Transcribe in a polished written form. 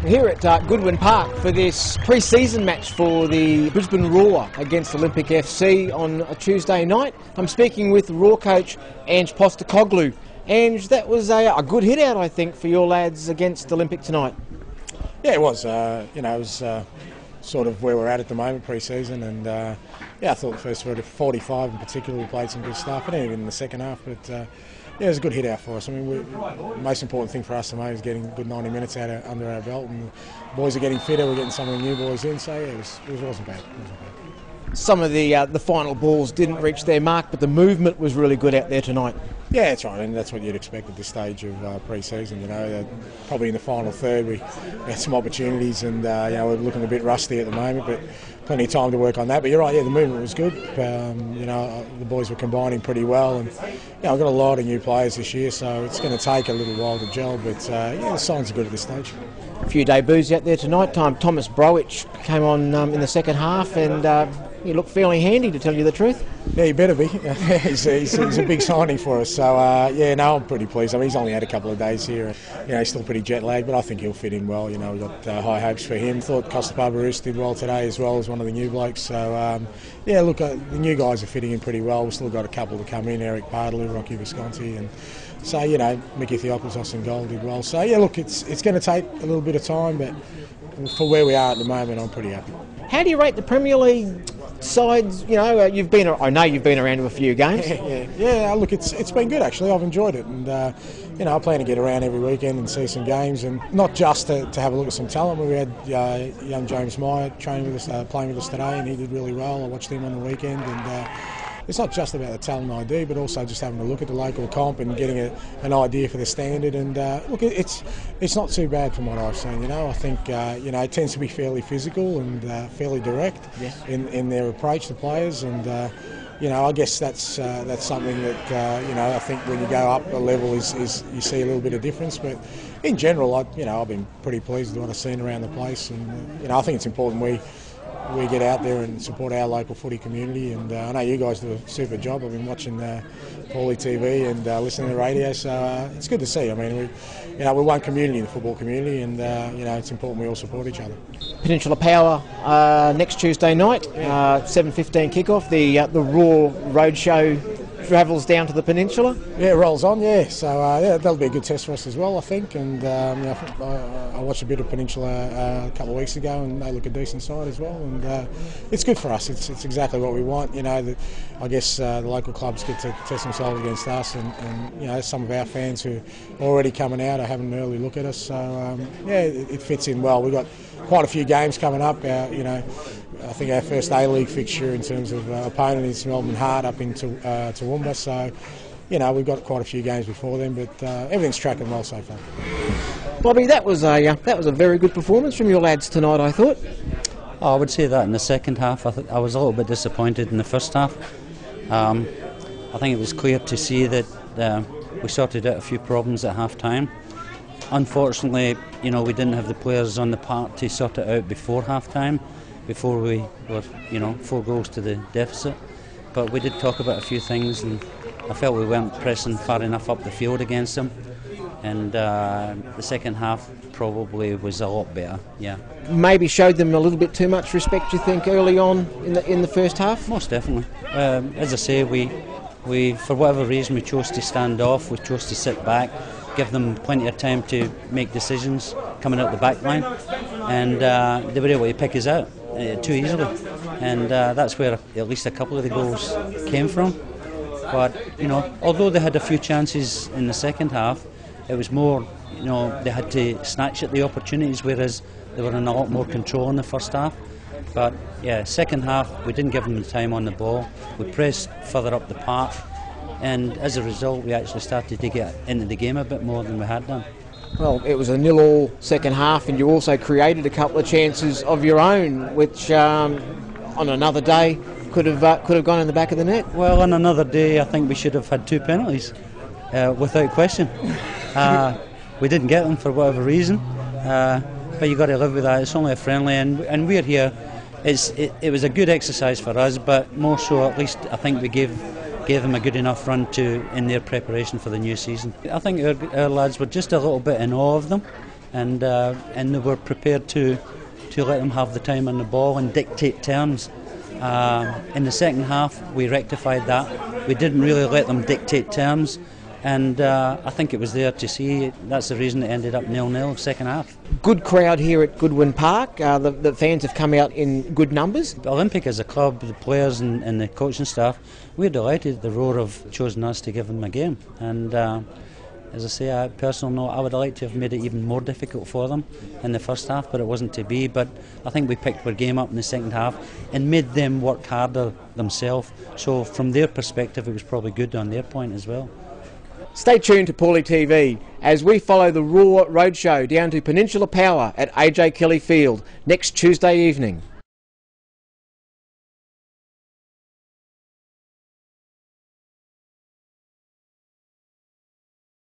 Here at Goodwin Park for this pre-season match for the Brisbane Roar against Olympic FC on a Tuesday night. I'm speaking with Roar coach Ange Postecoglou. Ange, that was a good hit out, I think, for your lads against Olympic tonight. Yeah, it was. It was sort of where we're at the moment, pre-season, and yeah, I thought the first 45 in particular we played some good stuff, and even in the second half, but yeah, it was a good hit out for us. I mean, the most important thing for us at the moment is getting a good 90 minutes under our belt, and the boys are getting fitter, we're getting some of the new boys in, so yeah, it wasn't bad. Some of the final balls didn't reach their mark, but the movement was really good out there tonight. Yeah, that's right, and that's what you'd expect at this stage of pre-season. You know, probably in the final third we had some opportunities, and you know, we're looking a bit rusty at the moment, but plenty of time to work on that. But you're right, yeah, the movement was good. You know, the boys were combining pretty well, and you know, I've got a lot of new players this year, so it's going to take a little while to gel. But yeah, the signs are good at this stage. A few debuts out there tonight. Thomas Browich came on in the second half, and he looked fairly handy, to tell you the truth. Yeah, he better be. he's a big signing for us. So yeah, no, I'm pretty pleased. I mean, he's only had a couple of days here. You know, he's still pretty jet lagged, but I think he'll fit in well. You know, we've got high hopes for him. Thought Costa Barbarousse did well today as well as one of the new blokes. So yeah, look, the new guys are fitting in pretty well. We've still got a couple to come in: Eric Pardley, Rocky Visconti, and so you know, Mickey Theopolis in goal did well. So yeah, look, it's going to take a little bit of time, but for where we are at the moment, I'm pretty happy. How do you rate the Premier League sides? You know, I know you've been around to a few games. Yeah. Look, it's been good actually. I've enjoyed it, and you know, I plan to get around every weekend and see some games, and not just to have a look at some talent. We had young James Meyer training with us, playing with us today, and he did really well. I watched him on the weekend, and it's not just about the talent ID, but also just having a look at the local comp and getting an idea for the standard. And look, it's not too bad from what I've seen. You know, I think you know, it tends to be fairly physical and fairly direct in their approach to players. And you know, I guess that's something that you know, I think when you go up a level is you see a little bit of difference. But in general, I've been pretty pleased with what I've seen around the place. And you know, I think it's important we get out there and support our local footy community, and I know you guys do a super job. I've been watching Pauly TV and listening to the radio, so it's good to see. I mean, we're one community, the football community, and you know, it's important we all support each other. Peninsula Power next Tuesday night, 7:15 kickoff. The Roar Roadshow travels down to the peninsula. Yeah, it rolls on. Yeah, so yeah, that'll be a good test for us as well, I think. And you know, I watched a bit of Peninsula a couple of weeks ago, and they look a decent side as well. And it's good for us. It's exactly what we want. You know, I guess the local clubs get to test themselves against us, and you know, some of our fans who are already coming out are having an early look at us. So yeah, it fits in well. We've got quite a few games coming up. You know, I think our first A-League fixture in terms of opponent is Melbourne Heart up into Toowoomba. So, you know, we've got quite a few games before them, but everything's tracking well so far. Bobby, that was a very good performance from your lads tonight, I thought. Oh, I would say that in the second half. I was a little bit disappointed in the first half. I think it was clear to see that we sorted out a few problems at half-time. Unfortunately, you know, we didn't have the players on the park to sort it out before half-time, before we were, you know, 4 goals to the deficit. But we did talk about a few things, and I felt we weren't pressing far enough up the field against them. And the second half probably was a lot better, yeah. Maybe showed them a little bit too much respect, you think, early on in the first half? Most definitely. As I say, we for whatever reason we chose to stand off, we chose to sit back, give them plenty of time to make decisions coming out the back line, and they were able to pick us out too easily, and that's where at least a couple of the goals came from. But you know, although they had a few chances in the second half, it was more, you know, they had to snatch at the opportunities, whereas they were in a lot more control in the first half. But yeah, second half we didn't give them the time on the ball. We pressed further up the park, and as a result we actually started to get into the game a bit more than we had done. Well, it was a 0-0 second half, and you also created a couple of chances of your own, which on another day could have gone in the back of the net. Well, on another day I think we should have had 2 penalties, without question. We didn't get them for whatever reason, but you've got to live with that. It's only a friendly, and we're here. It was a good exercise for us, but more so, at least I think we gave them a good enough run in their preparation for the new season. I think our lads were just a little bit in awe of them, and they were prepared to let them have the time on the ball and dictate terms. In the second half, we rectified that. We didn't really let them dictate terms, and I think it was there to see. That's the reason it ended up 0-0 second half. Good crowd here at Goodwin Park. The fans have come out in good numbers. Olympic as a club, the players and the coaching staff, we're delighted the Roar have chosen us to give them a game. And as I say, I personally know I would have liked to have made it even more difficult for them in the first half, but it wasn't to be. But I think we picked our game up in the second half and made them work harder themselves. So from their perspective, it was probably good on their point as well. Stay tuned to Pauly TV as we follow the Roar Roadshow down to Peninsula Power at AJ Kelly Field next Tuesday evening.